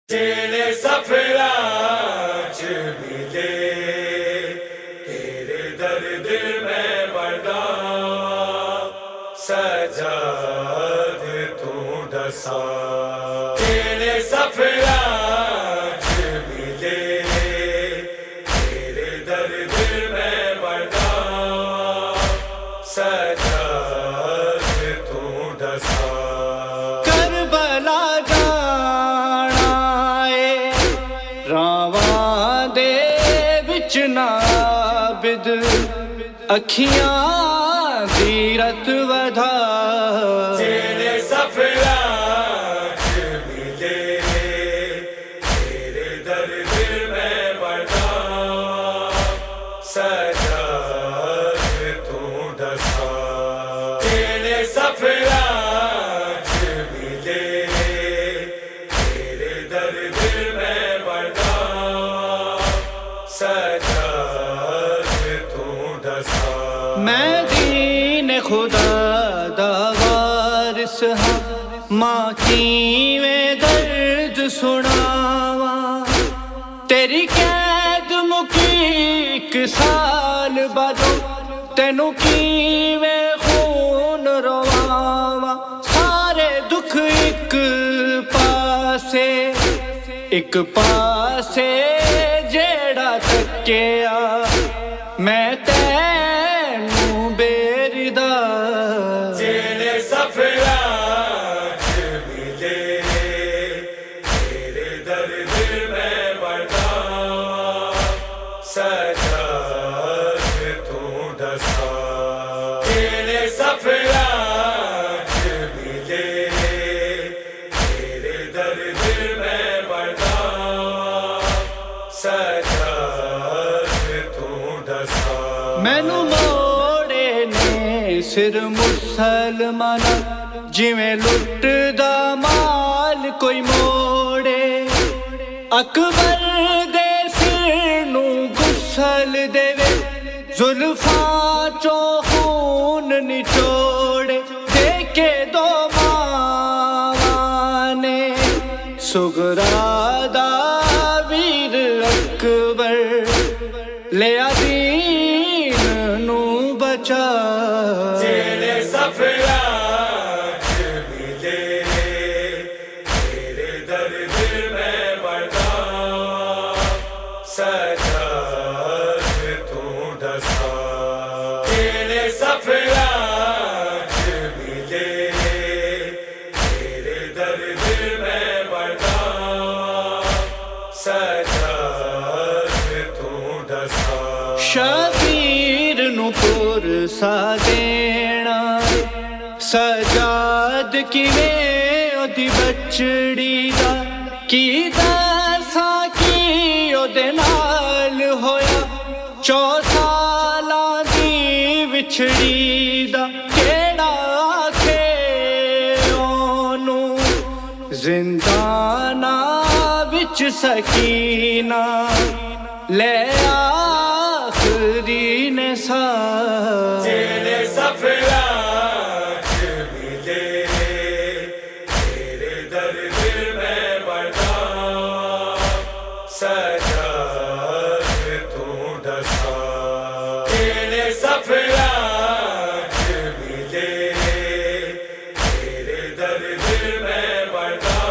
जेड़े सफरा च मिले तेरे दर्द में बड़ा सजाद तू दसा। जेड़े सफरा च मिले तेरे दर्द में बड़ा सजाद तू दसा। नाबिद अखियां दीरत वधा। जेड़े सफरा च मिले तेरे दर्द में बड़ा सजाद तू दसा। जेड़े सफरा च मिले तेरे दर्द में बड़ा सजाद तू दसा। मैं दीन खुदा दा वारिस हां, मां की मैं दर्द सुनावा। तेरी कैद मुकी 1 साल बादो, तेनू की मैं खून रवावा। सारे दुख एक पासे जेड़ा तकिया मैं तैनू बेरदा। जेड़े सफरा च मिले तेरे दर्द में बड़ा सजाद तू दसा। जेड़े सफरा च मिले तेरे दर्द में बड़ा सजाद तू दसा। मैनू मोड़े ने सिर मुसलमाना, जिवें लुटदा माल कोई मोड़े। अकबर दे सिर नू गुसल देवे, जुल्फां चों खून निचोड़े। देके 2 मावां ने सुगरा दा वीर अकबर, लिया दीन नू बचा। जेड़े सफरा च मिले तेरे दर्द में बड़ा सजाद तू दसा। जेड़े सफरा च मिले तेरे दर्द में बड़ा सजाद तू दसा। शबीर नू पुरसा देना, सजाद किवें ओदी बचड़ी दा। की दसा की ओदे नाल होया 4 सालां दी विछड़ी दा। केड़ा आखे ओनू जिंदाना विच सकीना, ले आखरी ने सा। जेड़े सफरा च मिले तेरे दर्द में बड़ा सजाद तू दसा। जेड़े सफरा च मिले तेरे दर्द में बड़ा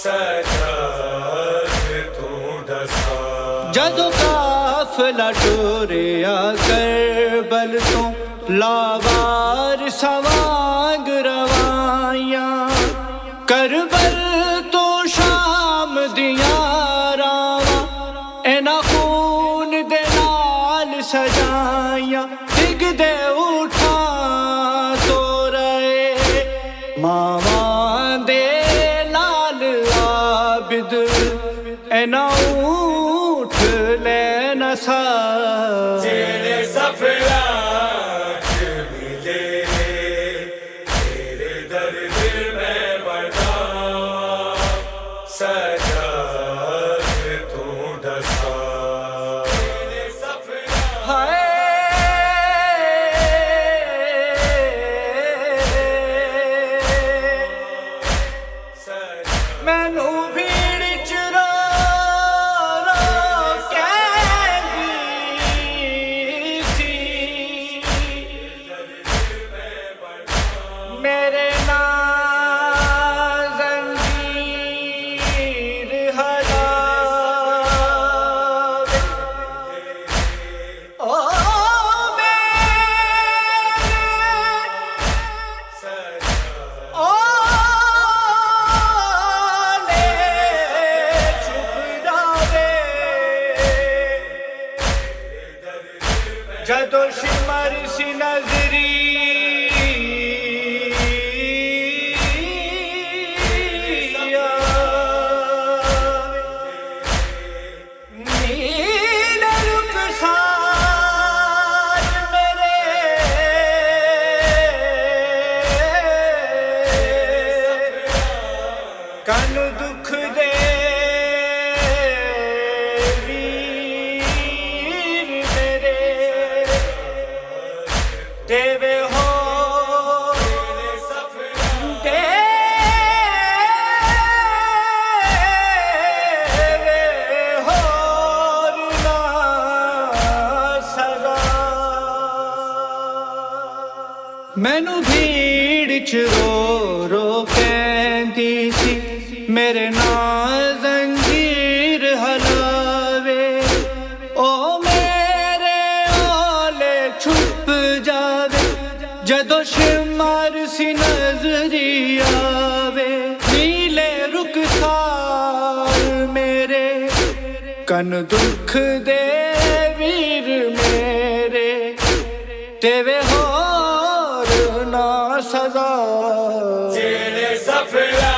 सजाद तू दसा। जदों काफिला टुरिया करबल तो, लावार सवांग रवाइयां। करबल तो शाम दियां रावां, इना खून दे नाल सजाइयां। डिगदे उठां तो रहे मावां दे लाल आबिद, इना ऊठ लेना सा। जेड़े सफरा च मिले तेरे दर्द में बड़ा सजाद तू दसा। जेड़े सफरा हाय मैनू दुख दे वीर मेरे देवे हो मैनू भीड़ च रो रो कहंदी सी मेरे नाल जंजीर हलावे ओ मेरे ओले छुप जावे जदों शिमर सी नजरी आवे नीले रुखसार मेरे कन दुख दे वीर मेरे तेवे हो सजा तेरे सफला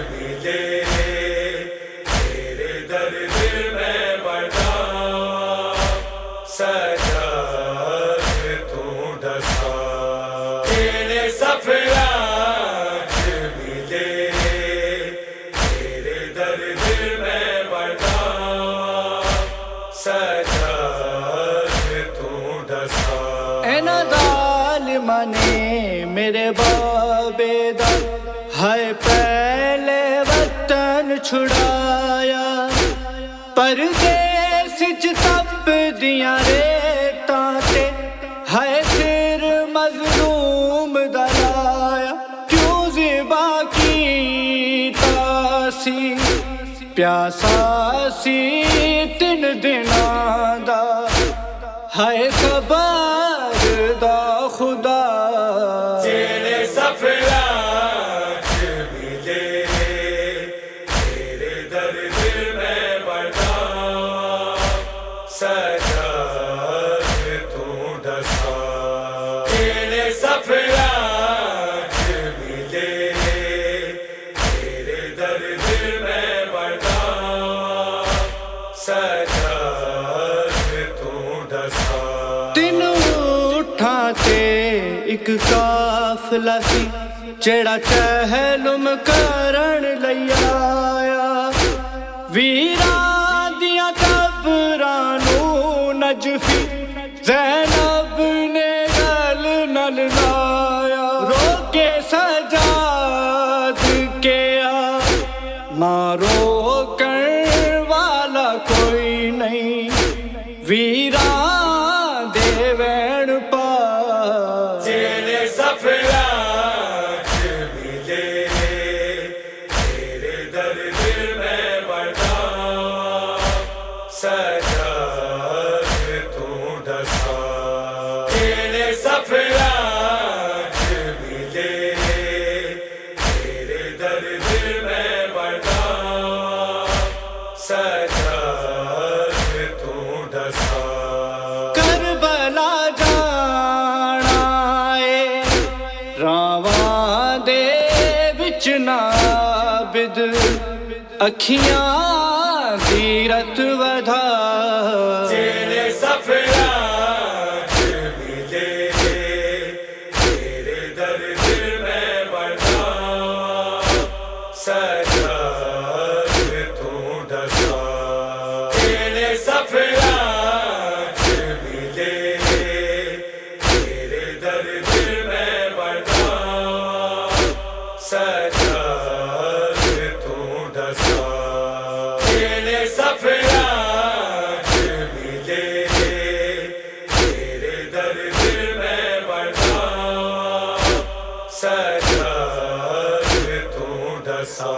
मिले तेरे दर्द में बड़ा सजा तू दसा तेरे सफला मिले तेरे दर्द में बड़ा सजा तू दसा मने मेरे बाबे दा हाय पहले वतन छुड़ाया परदेस च तप दियां रेतां ते हाय सिर मजलूम दा लाया क्यों ज़िबा कीता सी प्यासा सी 3 दिनां दा हाय खबर दा खुदा तेरे सफला मिले तेरे दर्द में बड़ा सजा तू दसा तेरे सफला मिले तेरे दर्द में बड़ा सजा तू दसा दिन उठा ते एक काफला सी जेड़ा चहलुम करन लई आया वीरां दियां कबरां नूं नजफी ज़ैनब ने गल नल लाया रोके सजाद के आ मारो कर वाला कोई नहीं वीरा देवैन पा तेरे सफला मिले तेरे दर्द में बड़ा सजा तू दसा तेरे सफला मिले तेरे दर्द में बड़ा सजा तू दसा करबला जाना ए रावां दे विच नाबिद अखियां दी रत वधा तेरे सफला मिले तेरे दर्द में बड़ा सजा तू दसा तेरे सफला मिले तेरे दर्द में बड़ा सजा तू दसा तेरे सफला मिले तेरे दर्द में बड़ा सजा तू दसा